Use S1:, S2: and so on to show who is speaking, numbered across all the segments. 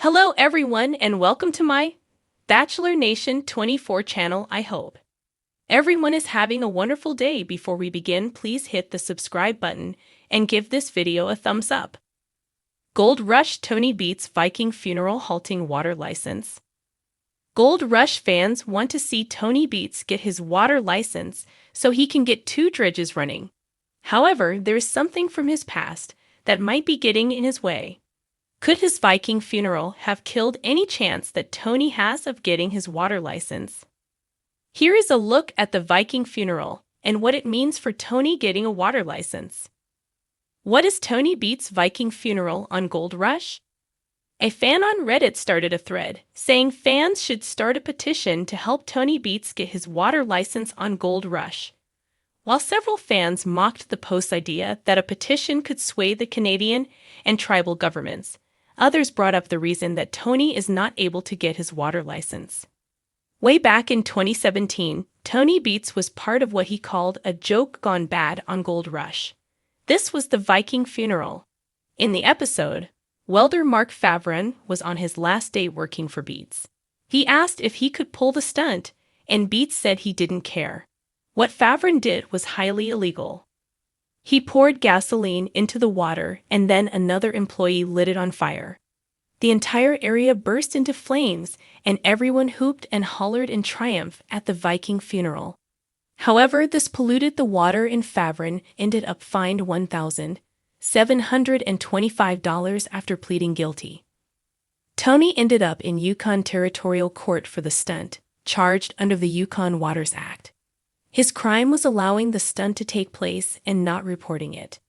S1: Hello everyone and welcome to my Bachelor Nation 24 channel. I hope everyone is having a wonderful day. Before we begin, please hit the subscribe button and give this video a thumbs up. Gold Rush Tony Beets Viking funeral halting water license. Gold Rush fans want to see Tony Beets get his water license so he can get 2 dredges running. However, there is something from his past that might be getting in his way. Could his Viking funeral have killed any chance that Tony has of getting his water license? Here is a look at the Viking funeral and what it means for Tony getting a water license. What is Tony Beets' Viking funeral on Gold Rush? A fan on Reddit started a thread saying fans should start a petition to help Tony Beets get his water license on Gold Rush. While several fans mocked the post's idea that a petition could sway the Canadian and tribal governments, others brought up the reason that Tony is not able to get his water license. Way back in 2017, Tony Beets was part of what he called a joke gone bad on Gold Rush. This was the Viking funeral. In the episode, welder Mark Favron was on his last day working for Beets. He asked if he could pull the stunt, and Beets said he didn't care. What Favron did was highly illegal. He poured gasoline into the water and then another employee lit it on fire. The entire area burst into flames and everyone whooped and hollered in triumph at the Viking funeral. However, this polluted the water and Favron ended up fined $1,725 after pleading guilty. Tony ended up in Yukon Territorial Court for the stunt, charged under the Yukon Waters Act. His crime was allowing the stunt to take place and not reporting it.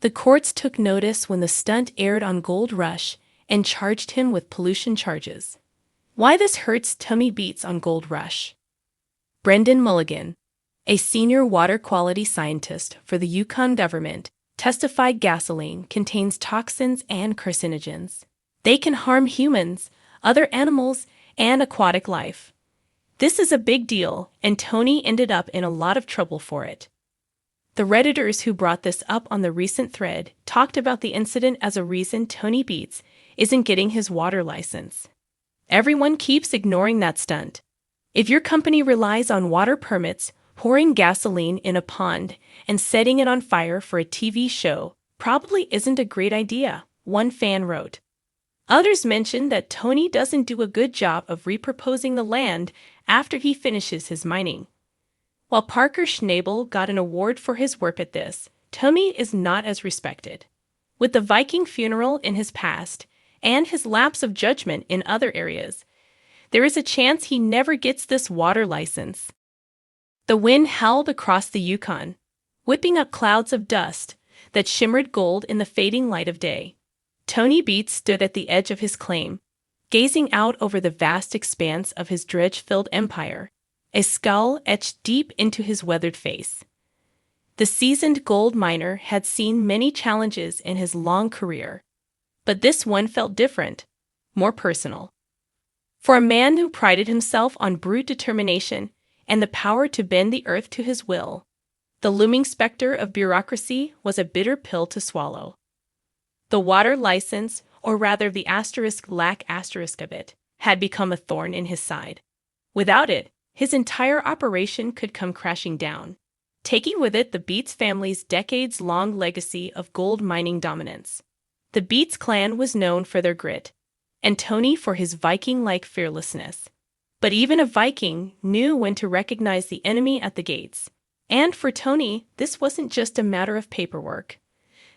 S1: The courts took notice when the stunt aired on Gold Rush and charged him with pollution charges. Why this hurts Tony Beets on Gold Rush? Brendan Mulligan, a senior water quality scientist for the Yukon government, testified gasoline contains toxins and carcinogens. They can harm humans, other animals, and aquatic life. This is a big deal, and Tony ended up in a lot of trouble for it. The Redditors who brought this up on the recent thread talked about the incident as a reason Tony Beets isn't getting his water license. Everyone keeps ignoring that stunt. If your company relies on water permits, pouring gasoline in a pond and setting it on fire for a TV show probably isn't a great idea, one fan wrote. Others mentioned that Tony doesn't do a good job of repurposing the land after he finishes his mining. While Parker Schnabel got an award for his work at this, Tony is not as respected. With the Viking funeral in his past and his lapse of judgment in other areas, there is a chance he never gets this water license. The wind howled across the Yukon, whipping up clouds of dust that shimmered gold in the fading light of day. Tony Beets stood at the edge of his claim, gazing out over the vast expanse of his dredge-filled empire, a scowl etched deep into his weathered face. The seasoned gold miner had seen many challenges in his long career, but this one felt different, more personal. For a man who prided himself on brute determination and the power to bend the earth to his will, the looming specter of bureaucracy was a bitter pill to swallow. The water license, or rather the lack of it, had become a thorn in his side. Without it, his entire operation could come crashing down, taking with it the Beets family's decades-long legacy of gold mining dominance. The Beets clan was known for their grit, and Tony for his Viking-like fearlessness. But even a Viking knew when to recognize the enemy at the gates. And for Tony, this wasn't just a matter of paperwork.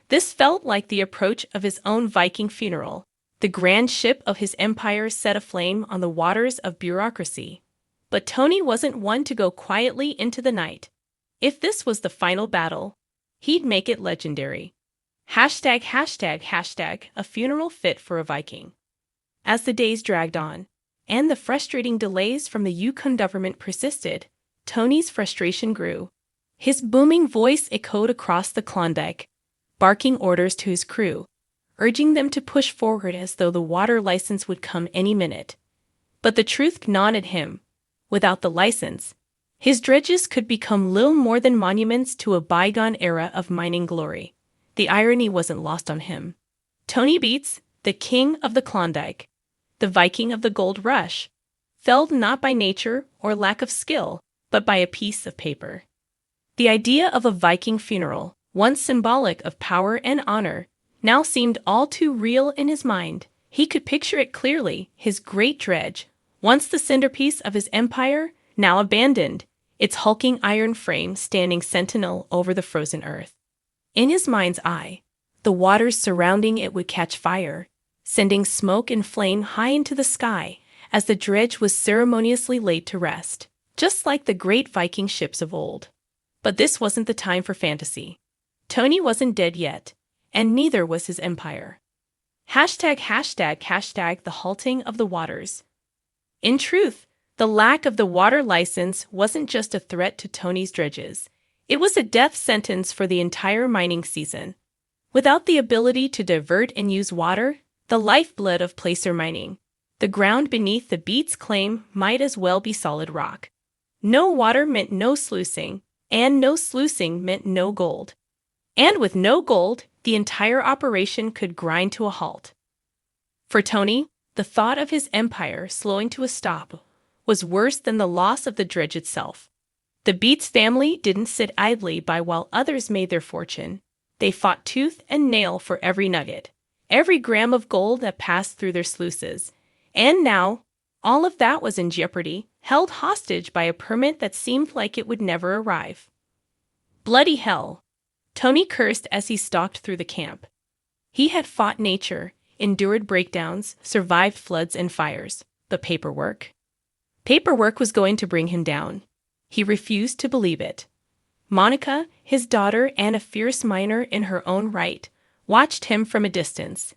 S1: This felt like the approach of his own Viking funeral. The grand ship of his empire set aflame on the waters of bureaucracy. But Tony wasn't one to go quietly into the night. If this was the final battle, he'd make it legendary. ###, a funeral fit for a Viking. As the days dragged on, and the frustrating delays from the Yukon government persisted, Tony's frustration grew. His booming voice echoed across the Klondike, barking orders to his crew, urging them to push forward as though the water license would come any minute. But the truth gnawed at him. Without the license, his dredges could become little more than monuments to a bygone era of mining glory. The irony wasn't lost on him. Tony Beets, the king of the Klondike, the Viking of the gold rush, felled not by nature or lack of skill, but by a piece of paper. The idea of a Viking funeral, once symbolic of power and honor, now seemed all too real in his mind. He could picture it clearly, his great dredge, once the centerpiece of his empire, now abandoned, its hulking iron frame standing sentinel over the frozen earth. In his mind's eye, the waters surrounding it would catch fire, sending smoke and flame high into the sky as the dredge was ceremoniously laid to rest, just like the great Viking ships of old. But this wasn't the time for fantasy. Tony wasn't dead yet, and neither was his empire. ### the halting of the waters. In truth, the lack of the water license wasn't just a threat to Tony's dredges. It was a death sentence for the entire mining season. Without the ability to divert and use water, the lifeblood of placer mining, the ground beneath the Beets claim might as well be solid rock. No water meant no sluicing, and no sluicing meant no gold. And with no gold, the entire operation could grind to a halt. For Tony, the thought of his empire slowing to a stop was worse than the loss of the dredge itself. The Beets family didn't sit idly by while others made their fortune. They fought tooth and nail for every nugget, every gram of gold that passed through their sluices. And now, all of that was in jeopardy, held hostage by a permit that seemed like it would never arrive. Bloody hell! Tony cursed as he stalked through the camp. He had fought nature, endured breakdowns, survived floods and fires, but paperwork? Paperwork was going to bring him down. He refused to believe it. Monica, his daughter and a fierce miner in her own right, watched him from a distance.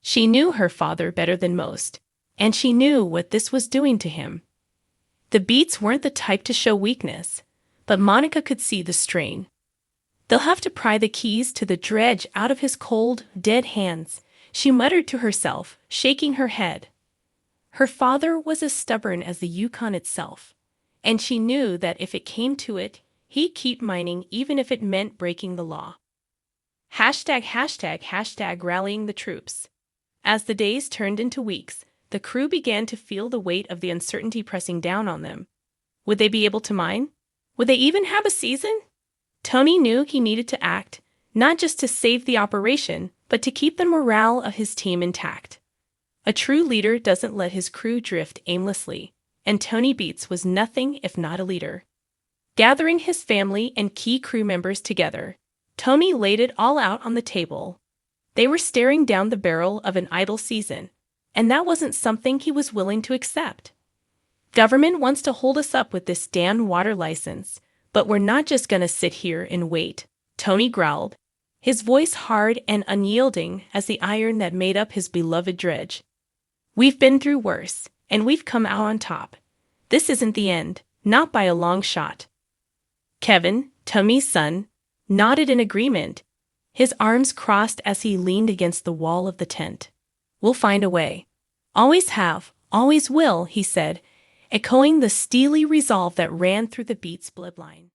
S1: She knew her father better than most, and she knew what this was doing to him. The Beets weren't the type to show weakness, but Monica could see the strain. They'll have to pry the keys to the dredge out of his cold, dead hands, she muttered to herself, shaking her head. Her father was as stubborn as the Yukon itself, and she knew that if it came to it, he'd keep mining even if it meant breaking the law. ### rallying the troops. As the days turned into weeks, the crew began to feel the weight of the uncertainty pressing down on them. Would they be able to mine? Would they even have a season? Tony knew he needed to act, not just to save the operation, but to keep the morale of his team intact. A true leader doesn't let his crew drift aimlessly, and Tony Beets was nothing if not a leader. Gathering his family and key crew members together, Tony laid it all out on the table. They were staring down the barrel of an idle season, and that wasn't something he was willing to accept. Government wants to hold us up with this damn water license, but we're not just gonna sit here and wait, Tony growled, his voice hard and unyielding as the iron that made up his beloved dredge. We've been through worse, and we've come out on top. This isn't the end, not by a long shot. Kevin, Tony's son, nodded in agreement, his arms crossed as he leaned against the wall of the tent. We'll find a way. Always have, always will, he said, echoing the steely resolve that ran through the Beets bloodline.